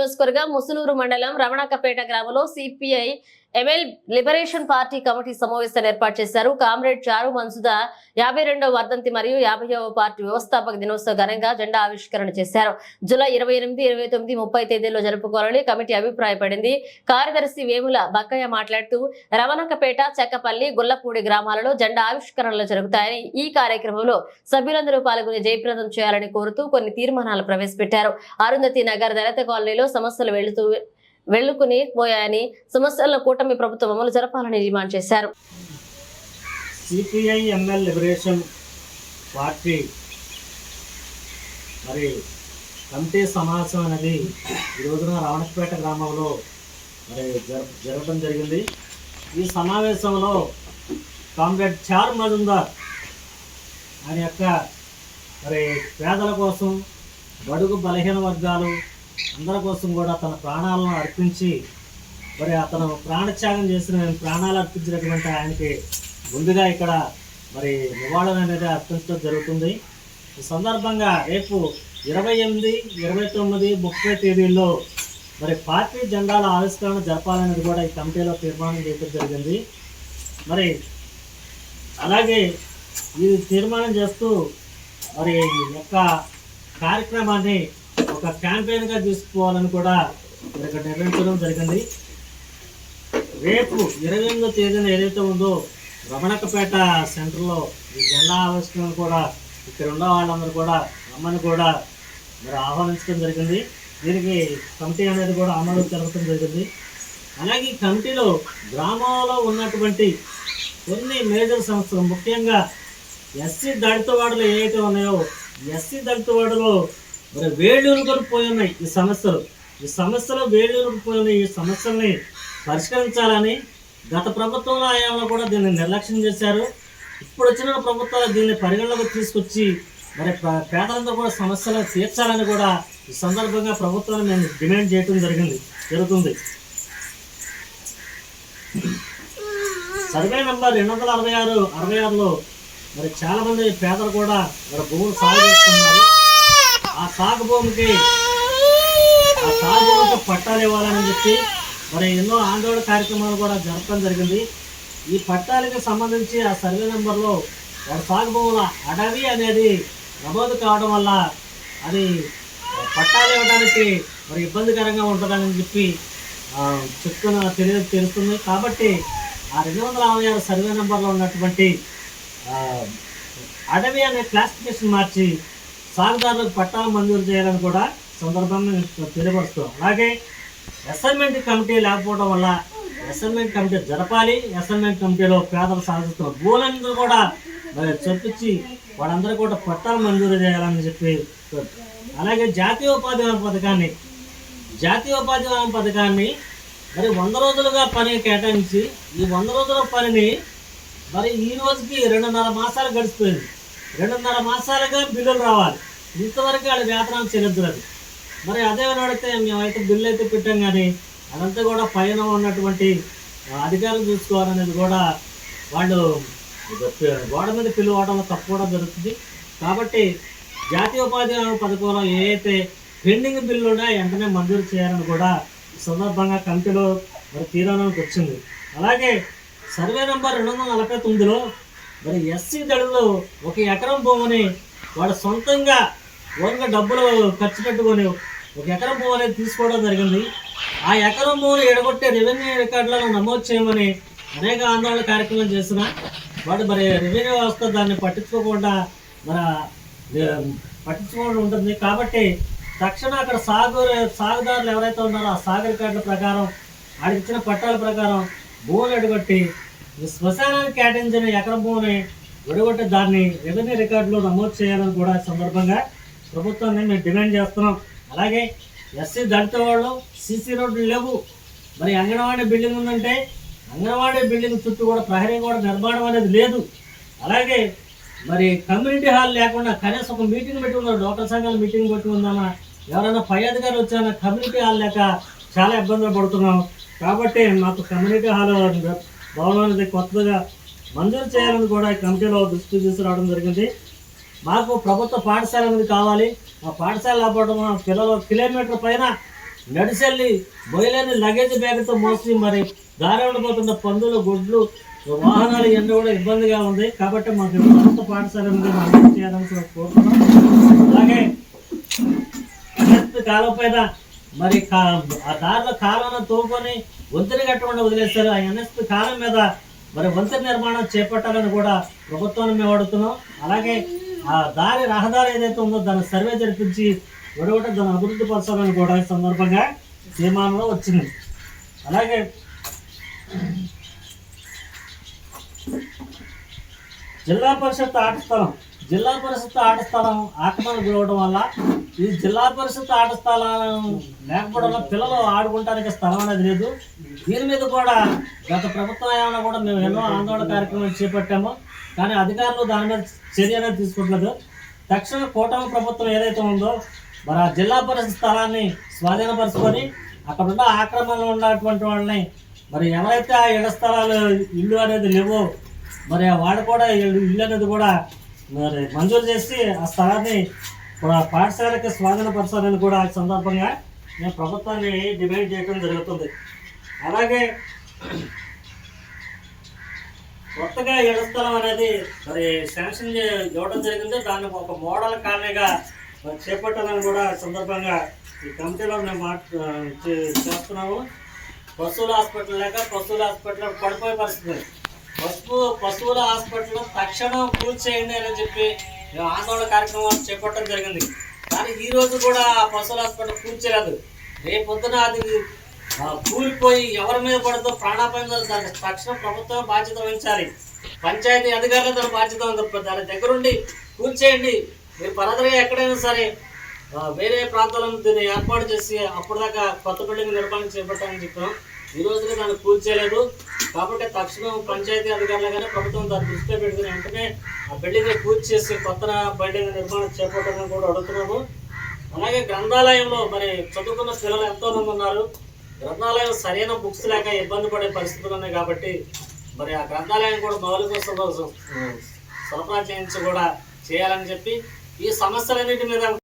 నియోజకవర్గం ముసునూరు మండలం రమణకపేట గ్రామంలో CPI ML liberation party committee సమావేశాన్ని ఏర్పాటు చేశారు. కామ్రేడ్ చారు మన్సుదా 52వ వర్ధంతి మరియు 50వ పార్టీ వ్యవస్థాపక దినోత్సవ ఘనంగా జెండా ఆవిష్కరణ చేశారు. జూలై 28, 29, 30 తేదీల్లో జరుపుకోవాలని కమిటీ అభిప్రాయపడింది. కార్యదర్శి వేముల బక్కయ్య మాట్లాడుతూ రమణకపేట, చెక్కపల్లి, గుల్లపూడి గ్రామాలలో జెండా ఆవిష్కరణలు జరుగుతాయని, ఈ కార్యక్రమంలో సభ్యులందరూ పాల్గొని జయప్రదం చేయాలని కోరుతూ కొన్ని తీర్మానాలు ప్రవేశపెట్టారు. అరుంధతి నగర్ దళిత కాలనీలో సమస్యలు వెళ్లుకుని పోయాయని, సమస్యలను కూటమి ప్రభుత్వం అమలు జరపాలని డిమాండ్ చేశారు. సిపిఐ ఎంఎల్ లిబరేషన్ పార్టీ మరి కమిటీ సమావేశం అనేది ఈ రోజున రమణకపేట గ్రామంలో మరి జరగడం జరిగింది. ఈ సమావేశంలో కామ్రేడ్ చారు మజుందార్ ఆయన యొక్క మరి పేదల కోసం, బడుగు బలహీన వర్గాలు అందరి కోసం కూడా తన ప్రాణాలను అర్పించి మరి అతను ప్రాణత్యాగం ప్రాణాలు అర్పించినటువంటి ఆయనకి ముందుగా ఇక్కడ మరి నివాళులు అనేది అర్పించడం జరుగుతుంది. ఈ సందర్భంగా రేపు 28, 29, 30 తేదీల్లో మరి పార్టీ జెండాల ఆవిష్కరణ జరపాలనేది కూడా ఈ కమిటీలో తీర్మానం చేయడం జరిగింది. మరి అలాగే ఈ తీర్మానం చేస్తూ మరి యొక్క కార్యక్రమాన్ని ఒక క్యాంపెయిన్గా తీసుకోవాలని కూడా ఇక్కడ నిర్ణయించడం జరిగింది. రేపు 28వ తేదీన ఏదైతే ఉందో రమణకపేట సెంటర్లో ఈ జెండా ఆవిష్కరణ కూడా ఇక్కడ ఉన్న వాళ్ళందరూ కూడా రమ్మని కూడా మరి ఆహ్వానించడం జరిగింది. దీనికి కమిటీ అనేది కూడా అమలు జరగడం జరిగింది. అలాగే ఈ కమిటీలో గ్రామంలో ఉన్నటువంటి కొన్ని మేజర్ సమస్యలు, ముఖ్యంగా ఎస్సీ దళిత వాడలు ఏవైతే ఉన్నాయో ఎస్సీ దళిత వాడలో మరి వేళ్ళూరుకొని పోయి ఉన్నాయి ఈ సమస్యలు వేళ్ళూరుకు పోయి ఉన్నాయి. ఈ సమస్యల్ని పరిష్కరించాలని గత ప్రభుత్వంలో హయాంలో కూడా దీన్ని నిర్లక్ష్యం చేశారు. ఇప్పుడు వచ్చిన ప్రభుత్వాలు దీన్ని పరిగణలోకి తీసుకొచ్చి మరి పేదలంతా కూడా సమస్యలు తీర్చాలని కూడా ఈ సందర్భంగా ప్రభుత్వాన్ని మేము డిమాండ్ చేయడం జరుగుతుంది. సర్వే నంబర్ 266లో మరి చాలామంది పేదలు కూడా మరి భూములు సాగు చేస్తున్నారు. ఆ సాగు భూమికి పట్టాలు ఇవ్వాలని చెప్పి మరి ఎన్నో ఆందోళన కార్యక్రమాలు కూడా జరపడం జరిగింది. ఈ పట్టాలకి సంబంధించి ఆ సర్వే నెంబర్లో సాగు భూముల అడవి అనేది నమోదు కావడం వల్ల అది పట్టాలు ఇవ్వడానికి మరి ఇబ్బందికరంగా ఉంటుందని చెప్పి తెలుస్తుంది. కాబట్టి ఆ 266 సర్వే నెంబర్లో ఉన్నటువంటి అడవి అనే క్లాసిఫికేషన్ మార్చి సాగుదారులకు పట్టాలు మంజూరు చేయాలని కూడా సందర్భంగా తెలియపరుస్తాం. అలాగే అసైన్మెంట్ కమిటీ లేకపోవడం వల్ల అసైన్మెంట్ కమిటీ జరపాలి. అసైన్మెంట్ కమిటీలో పేదలు సాగుతున్న భూములందరూ కూడా మరి చొప్పించి వాళ్ళందరూ కూడా పట్టాలు మంజూరు చేయాలని చెప్పి, అలాగే జాతీయ ఉపాధి హామీ పథకాన్ని మరి 100 రోజులుగా పని కేటాయించి ఈ 100 రోజుల పనిని మరి ఈ రోజుకి 2.5 మాసాలు గడిచిపోయింది. 2.5 మాసాలుగా బిల్లులు రావాలి. ఇంతవరకు వాళ్ళ వేతనాలు చెల్లించలేదు. మరి అదేమని అడిగితే మేమైతే బిల్లు అయితే పెట్టాం, కానీ అదంతా కూడా పైన ఉన్నటువంటి అధికారులు చూసుకోవాలనేది కూడా వాళ్ళు గోడ మీద పిలువడంలో తప్పు కూడా జరుగుతుంది. కాబట్టి జాతీయ ఉపాధి హామీ పథకంలో ఏవైతే పెండింగ్ బిల్లు ఉన్నాయో వెంటనే మంజూరు చేయాలని కూడా ఈ సందర్భంగా కమిటీలో మరి తీర్మానానికి వచ్చింది. అలాగే సర్వే నెంబర్ 249లో మరి ఎస్సీ దళితులు 1 ఎకరం భూమిని వాడు సొంతంగా ఓన్గా డబ్బులు ఖర్చు పెట్టుకొని 1 ఎకరం భూమి అనేది తీసుకోవడం జరిగింది. ఆ ఎకరం భూమిని ఎడగొట్టే రెవెన్యూ రికార్డులను నమోదు చేయమని అనేక ఆందోళన కార్యక్రమం చేసిన వాడు మరి రెవెన్యూ వ్యవస్థ దాన్ని పట్టించుకోకుండా ఉంటుంది. కాబట్టి తక్షణ అక్కడ సాగుదారులు ఎవరైతే ఉన్నారో ఆ సాగు రికార్డుల ప్రకారం వాడికి ఇచ్చిన పట్టాల ప్రకారం భూములు ఎడగొట్టి శ్మశానానికి కేటాయించిన ఎకరం భూమిని విడగొట్టి దాన్ని రెవెన్యూ రికార్డులో నమోదు చేయాలని కూడా సందర్భంగా ప్రభుత్వాన్ని మేము డిమాండ్ చేస్తున్నాం. అలాగే ఎస్సీ దళిత వాళ్ళు సీసీ రోడ్లు లేవు. మరి అంగన్వాడీ బిల్డింగ్ ఉందంటే అంగన్వాడీ బిల్డింగ్ చుట్టూ కూడా ప్రహరీ కూడా నిర్మాణం అనేది లేదు. అలాగే మరి కమ్యూనిటీ హాల్ లేకుండా కనీసం ఒక మీటింగ్ పెట్టుకున్నారు, డోక్రా సంఘాల మీటింగ్ పెట్టుకుందామా, ఎవరైనా పై అధికారులు వచ్చానా కమ్యూనిటీ హాల్ లేక చాలా ఇబ్బందులు పడుతున్నాం. కాబట్టి మాకు కమ్యూనిటీ హాల్ భవనం అనేది కొత్తగా మంజూరు చేయాలని కూడా ఈ కమిటీలో దృష్టి తీసుకురావడం జరిగింది. మాకు ప్రభుత్వ పాఠశాల అనేది కావాలి. ఆ పాఠశాల లేకపోవడం పిల్లలు కిలోమీటర్ పైన నడిచెల్లి బొయ్యలేని లగేజ్ బ్యాగ్తో మోసి మరి దారి ఉండిపోతున్న పందులు గుడ్లు వాహనాలు ఇవన్నీ కూడా ఇబ్బందిగా ఉంది. కాబట్టి మాకు ప్రభుత్వ పాఠశాల చేయాలని కోరుతున్నాం. అలాగే కాలం పైన మరి ఆ దారిలో కాలువను తోముకొని వంతెన కట్టకుండా వదిలేస్తారు. ఆ ఎన్ఎస్పి కాలం మీద మరి వంతెన నిర్మాణం చేపట్టాలని కూడా ప్రభుత్వాన్ని మేము అడుగుతున్నాం. అలాగే ఆ రహదారి ఏదైతే ఉందో దాన్ని సర్వే జరిపించి విడగొట్ట దాన్ని అభివృద్ధి పరచాలని కూడా ఈ సందర్భంగా తీర్మానంలో వచ్చింది. అలాగే జిల్లా పరిషత్ ఆట స్థలం ఆక్రమణ గురవడం వల్ల ఈ జిల్లా పరిషత్ ఆట స్థలం లేకపోవడం వల్ల పిల్లలు ఆడుకోవడానికి స్థలం అనేది లేదు. దీని మీద కూడా గత ప్రభుత్వం ఏమైనా కూడా మేము ఎన్నో ఆందోళన కార్యక్రమాలు చేపట్టాము. కానీ అధికారులు దాని మీద చర్య అనేది తీసుకోవట్లేదు. తక్షణ కూటమి ప్రభుత్వం ఏదైతే ఉందో మరి ఆ జిల్లా పరిషత్ స్థలాన్ని స్వాధీనపరుచుకొని అక్కడ ఉన్న ఆక్రమణలో ఉన్నటువంటి వాళ్ళని మరి ఎవరైతే ఆ ఇళ్ల స్థలాలు ఇల్లు అనేది లేవో మరి వాడు కూడా ఇల్లు అనేది కూడా మరి మంజూరు చేసి ఆ స్థలాన్ని పాఠశాలకి స్వాధీనపరచాలని కూడా ఈ సందర్భంగా మేము ప్రభుత్వాన్ని డిమాండ్ చేయడం జరుగుతుంది. అలాగే కొత్తగా ఇళ్ల స్థలం అనేది మరి శాంక్షన్ ఇవ్వడం జరిగింది. దాన్ని ఒక మోడల్ కాలనీగా మరి చేపట్టాలని కూడా సందర్భంగా ఈ కమిటీలో మేము చేస్తున్నాము. పశువుల హాస్పిటల్ లేక పశువుల హాస్పిటల్ పడిపోయే పరిస్థితి. పశువుల హాస్పిటల్ తక్షణం కూల్చేయండి అని చెప్పి మేము ఆందోళన కార్యక్రమాలు చేపట్టడం జరిగింది. కానీ ఈ రోజు కూడా ఆ పశువుల హాస్పిటల్ కూల్చేయలేదు. రేపు పొద్దున అది కూలిపోయి ఎవరి మీద పడుతుందో ప్రాణాపాయం దానికి తక్షణం ప్రభుత్వం బాధ్యత వహించాలి. పంచాయతీ అధికారులు దాని బాధ్యత ఉంది. దాని దగ్గరుండి కూల్చేయండి. మీరు పరదరగా ఎక్కడైనా సరే వేరే ప్రాంతాలను దీన్ని ఏర్పాటు చేసి అప్పటిదాకా కొత్త బిల్డింగ్ నిర్మాణం చేపట్టాలని చెప్పాం. ఈ రోజుగా దాన్ని కూల్చేయలేదు. కాబట్టి తక్షణం పంచాయతీ అధికారులు కానీ ప్రభుత్వం దాన్ని దృష్టిలో పెట్టుకుని వెంటనే ఆ బిల్డింగ్ పూర్తి చేసి కొత్త బిల్డింగ్ నిర్మాణం చేపట్టాలని కూడా అడుగుతున్నాము. అలాగే గ్రంథాలయంలో మరి చదువుకున్న పిల్లలు ఎంతోమంది ఉన్నారు. గ్రంథాలయం సరైన బుక్స్ లేక ఇబ్బంది పడే పరిస్థితులు ఉన్నాయి. కాబట్టి మరి ఆ గ్రంథాలయం కూడా మౌలిక సరఫరా చేయించి కూడా చేయాలని చెప్పి ఈ సమస్యలన్నిటి మీద